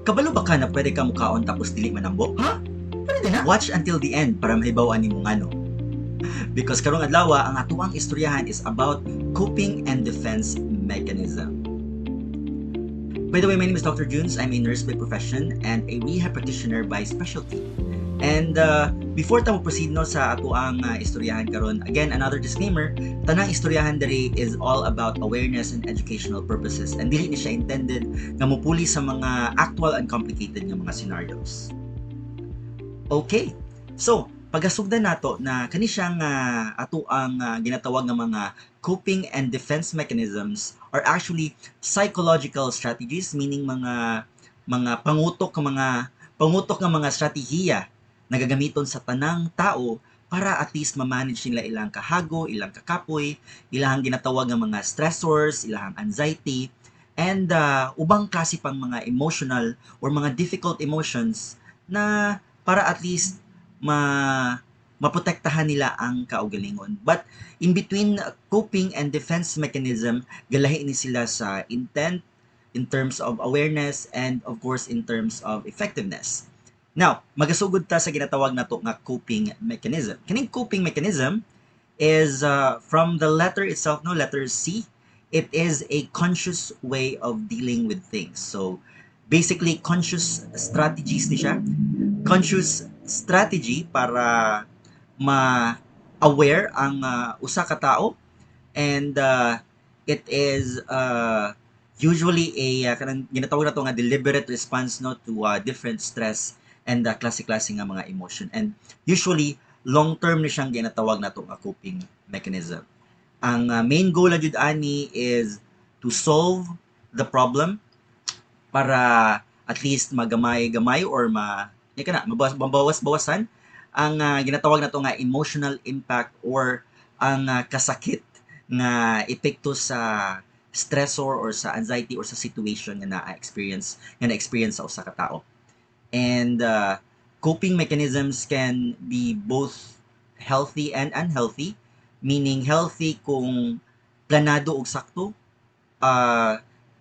Kabalo ba ka na pwede ka mukaon tapos dili manambo? Ha? Pwede na? Watch until the end para mahibawan nimo ngano. Because karong adlaw ang atuang istoryahan is about coping and defense mechanism. By the way, my name is Dr. Junes. I'm a nurse by profession and a rehab practitioner by specialty. And before ta mo proceed no sa atuang istoryahan karon, again another disclaimer, tanang istoryahan diri is all about awareness and educational purposes and dili ni siya intended nga mopuli sa mga actual and complicated nga mga scenarios. Okay. So, pagasugdan nato na kani siyang atuang ginatawag nga mga coping and defense mechanisms are actually psychological strategies, meaning mga pangutok nga mga strategiya nagagamiton sa tanang tao para at least ma-manage nila ilang kahago, ilang kakapoy, ilang ginatawag nga mga stressors, ilang anxiety, and ubang klase pang mga emotional or mga difficult emotions na para at least maprotektahan nila ang kaugalingon. But in between coping and defense mechanism, galahi ni sila sa intent, in terms of awareness, and of course in terms of effectiveness. Now, magasugod ta sa ginatawag nato nga coping mechanism. Kining coping mechanism is from the letter itself, no, letter C. It is a conscious way of dealing with things. So, basically, conscious strategies ni siya. Conscious strategy para ma-aware ang usa ka tao, and it is usually a kanang ginatawag nato nga deliberate response no to different stress and klase-klase nga mga emotion, and usually long term ni siyang ginatawag nato nga coping mechanism. Ang main goal na jud ani is to solve the problem para at least magamay-gamay or mabawas-bawasan ang ginatawag nato nga emotional impact or ang kasakit nga epekto sa stressor or sa anxiety or sa situation nga na-experience sa usa ka tao. And coping mechanisms can be both healthy and unhealthy, meaning healthy kung planado og sakto,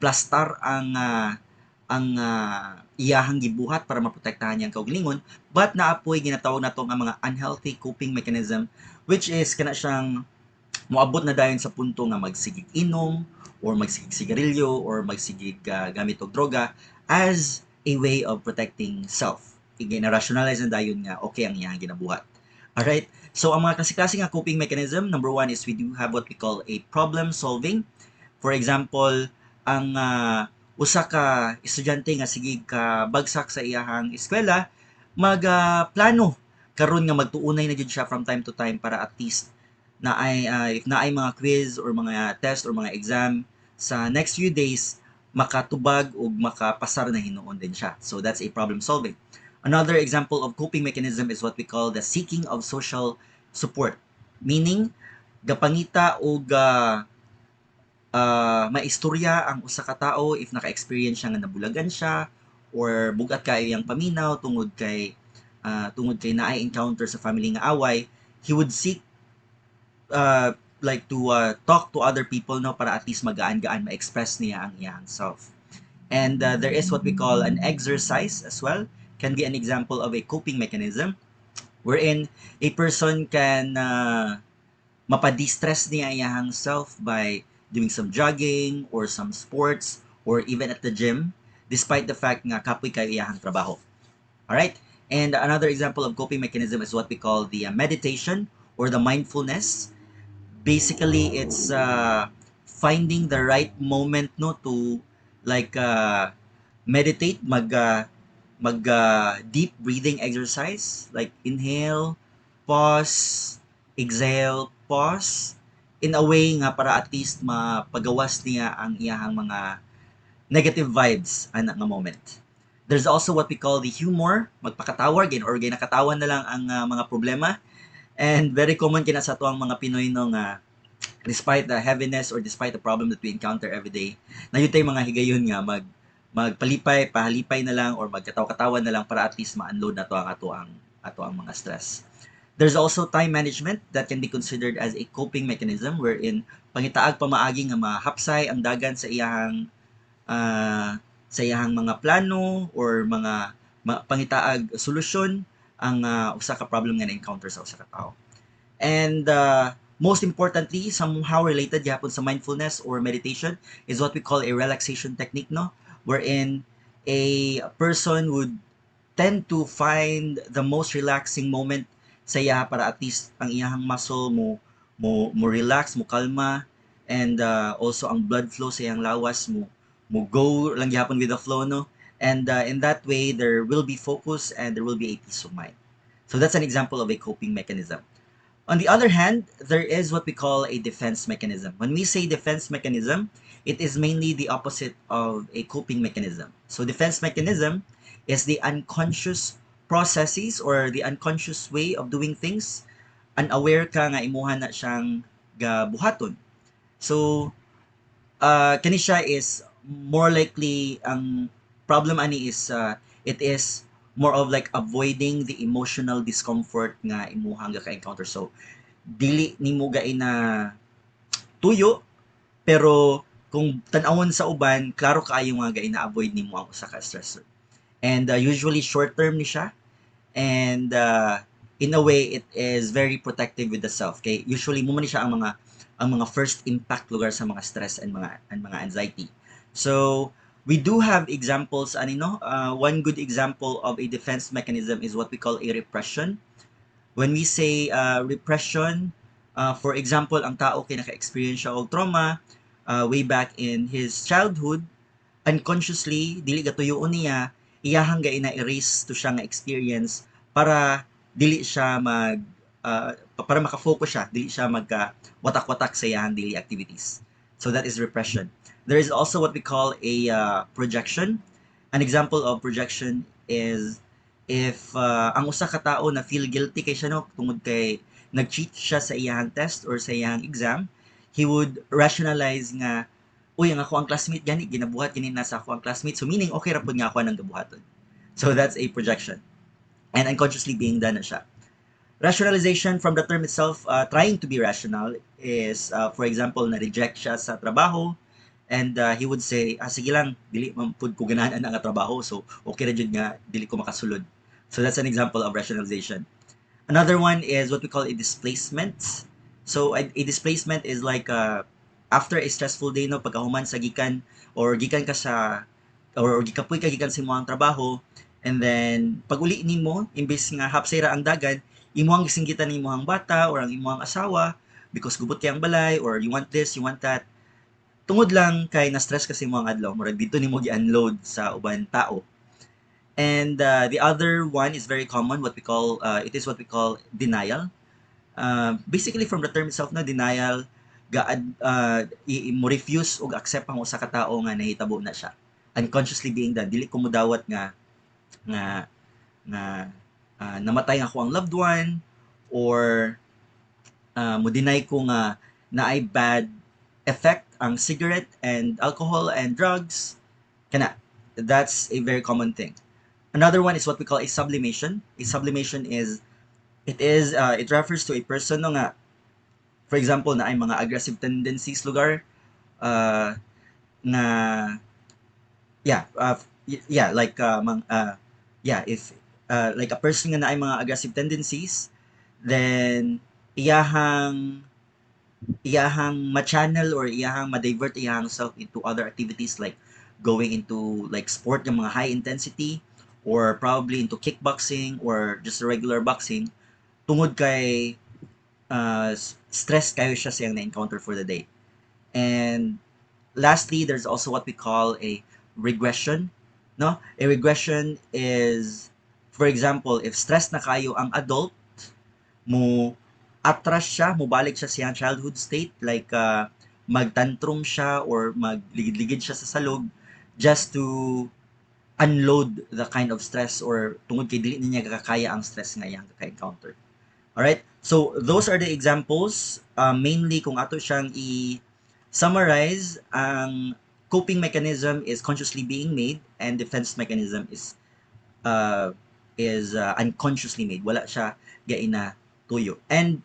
plastar ang iyahang gibuhat para maprotektahan niyang kaugalingon, but naapoy ginatawag nato nga mga unhealthy coping mechanism, which is kana siyang moabot na dayon sa punto nga magsigig inom or magsigig sigarilyo or magsigig gamit og droga as a way of protecting self. Gina-rationalize na dayon nga okay ang iyang ginabuhat. Alright? So, ang mga klase-klase nga coping mechanism, number one is we do have what we call a problem solving. For example, ang usa ka estudyante nga sige ka bagsak sa iyahang eskwela, magplano karon nga magtuunay na jud siya from time to time para at least if naay mga quiz or mga test or mga exam sa next few days, makatubag o makapasar na hinuon din siya. So that's a problem solving. Another example of coping mechanism is what we call the seeking of social support. Meaning, gapangita o maistorya ang usa ka tao if naka-experience siya nga nabulagan siya or bugat kay iyang paminaw tungod kay naay encounter sa family nga away, he would seek like to talk to other people no para at least magaan-gaan ma-express niya ang iyang self. And there is what we call an exercise as well, can be an example of a coping mechanism wherein a person can mapadistress niya iyang self by doing some jogging or some sports or even at the gym despite the fact nga kapoy kayo iyang trabaho. Alright? And another example of coping mechanism is what we call the meditation or the mindfulness. Basically, it's finding the right moment no to like meditate, mag deep breathing exercise like inhale, pause, exhale, pause in a way nga para at least mapagawas niya ang iyahang mga negative vibes ana nga moment. There's also what we call the humor, magpakatawa or ginakatawan na lang ang mga problema. And very common kina sa tuang mga Pinoy no nga despite the heaviness or despite the problem that we encounter every day, nayutay mga higayon nga magpalipay, pahalipay na lang or magkatawa-katawa na lang para at least ma-unload na to ang ato ang mga stress. There's also time management that can be considered as a coping mechanism wherein pangitaag pamaagi nga mahapsay ang dagan sa iyahang sa iyahang mga plano or mga pangitaag solusyon ang usa ka problem nga na-encounter sa usa ka tawo. And most importantly, somehow related gyapon sa mindfulness or meditation is what we call a relaxation technique, no? Wherein a person would tend to find the most relaxing moment sa iya para at least ang iyahang muscle mo relax, mo kalma, and also ang blood flow sa iyang lawas mo go lang gyapon with the flow, no? And in that way there will be focus and there will be a peace of mind. So that's an example of a coping mechanism. On the other hand, there is what we call a defense mechanism. When we say defense mechanism, it is mainly the opposite of a coping mechanism. So defense mechanism is the unconscious processes or the unconscious way of doing things. Unaware ka nga imuha na siyang gabuhaton. So kani siya is more likely ang problem ani is it is more of like avoiding the emotional discomfort nga imuhang ka-encounter. So dili nimo gain na tuyo pero kung tan-awon sa uban klaro kaayo nga gain na avoid nimo ang usa ka stressor. And usually short term ni siya, and in a way it is very protective with the self. Okay, usually mo man siya ang mga first impact lugar sa mga stress and mga anxiety. So we do have examples ani no, one good example of a defense mechanism is what we call a repression. When we say repression, for example, ang tao kay naka-experience siya og trauma way back in his childhood, unconsciously dili gatuyoon niya, iyahang ga ina-erase to siya nga experience para dili siya para maka-focus siya, dili siya magka watak-watak sa iyahang daily activities. So that is repression. There is also what we call a projection. An example of projection is if ang usa ka tawo na feel guilty kay siya no tungod kay nag-cheat siya sa iyahang test or sa iyahang exam, he would rationalize nga, uy, ang ako ang classmate gani ginabuhat gani nasa ako ang classmate, so meaning okay ra pud nga ako nang gabuhaton. So that's a projection and unconsciously being done na siya. Rationalization from the term itself, trying to be rational is for example na reject siya sa trabaho and he would say, sige lang, dili man pud ko ganahan ang trabaho, so okay ra jud nga dili ko makasulod. So that's an example of rationalization. Another one is what we call a displacement. So a displacement is like after a stressful day no pagkahuman sa gikan or gikan ka sa or gikapoy ka gikan sa imong trabaho, and then pag uli nimo imbes nga hapsay ra ang dagan, imuhang gisinggitan ni imong bata or ang imong asawa because gubot kay ang balay or you want this, you want that. Tungod lang kay na stress kasi mo ang adlaw, murag dito nimo gi-unload sa uban tao. And the other one is very common, what we call it is what we call denial. Basically from the term itself na denial, mo refuse og accept ang usa ka tawo nga nahitabo na siya. Unconsciously being done, dili ko mudawat nga nga namatay ako ang loved one or mo deny ko nga na ay bad effect ang cigarette and alcohol and drugs kana. That's a very common thing. Another one is what we call a sublimation. A sublimation is it refers to a person no nga, for example na ay mga aggressive tendencies lugar nga like if like a person nga na ay mga aggressive tendencies, then iyahang ma-channel or iyahang ma-divert iyahang self into other activities like going into like sport ng mga high intensity or probably into kickboxing or just regular boxing tungod kay stress kayo siya siyang na-encounter for the day. And lastly, there's also what we call a regression. No? A regression is, for example, if stress na kayo ang adult, mo atras siya, mo balik siya siyang childhood state, like magtantrum siya or magligid-ligid siya sa salog just to unload the kind of stress or tungod kay dili niya kakaya ang stress nga iyang kaka-encounter. Alright? So, those are the examples. Mainly, kung ato siyang i-summarize, ang coping mechanism is consciously being made and defense mechanism is unconsciously made. Wala siya gaina tuyo. And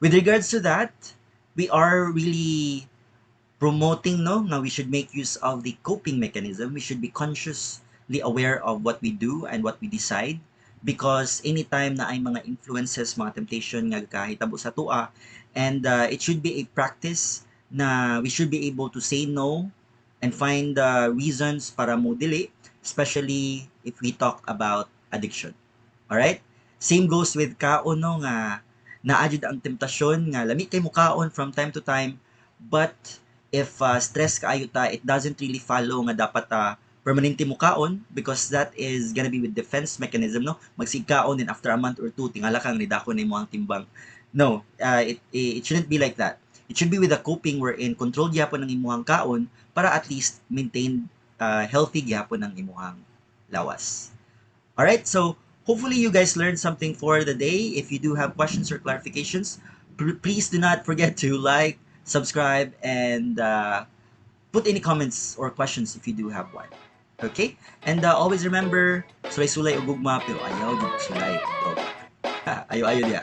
with regards to that, we are really promoting no nga we should make use of the coping mechanism. We should be consciously aware of what we do and what we decide, because anytime na ay mga influences, mga temptation nga kahitabo sa tua, and it should be a practice na we should be able to say no and find reasons para mo dili, especially if we talk about addiction. Alright? Same goes with kaon no nga naadjud ang temptasyon nga lami kay mo kaon from time to time, but if stress kaayo ta, it doesn't really follow nga dapat permanente mo kaon, because that is gonna be with defense mechanism no. Magsigkaon then after a month or two tingala kang nidako na mo ang timbang. No, it shouldn't be like that. It should be with a coping wherein control gyapon ang imuhang kaon para at least maintain healthy gyapon ang imuhang lawas. Alright, so hopefully you guys learned something for the day. If you do have questions or clarifications, please do not forget to like, subscribe, and put any comments or questions if you do have one. Okay? And always remember, sulay-sulay o gugma, pero ayaw di sulay. So, ayaw-ayaw diya.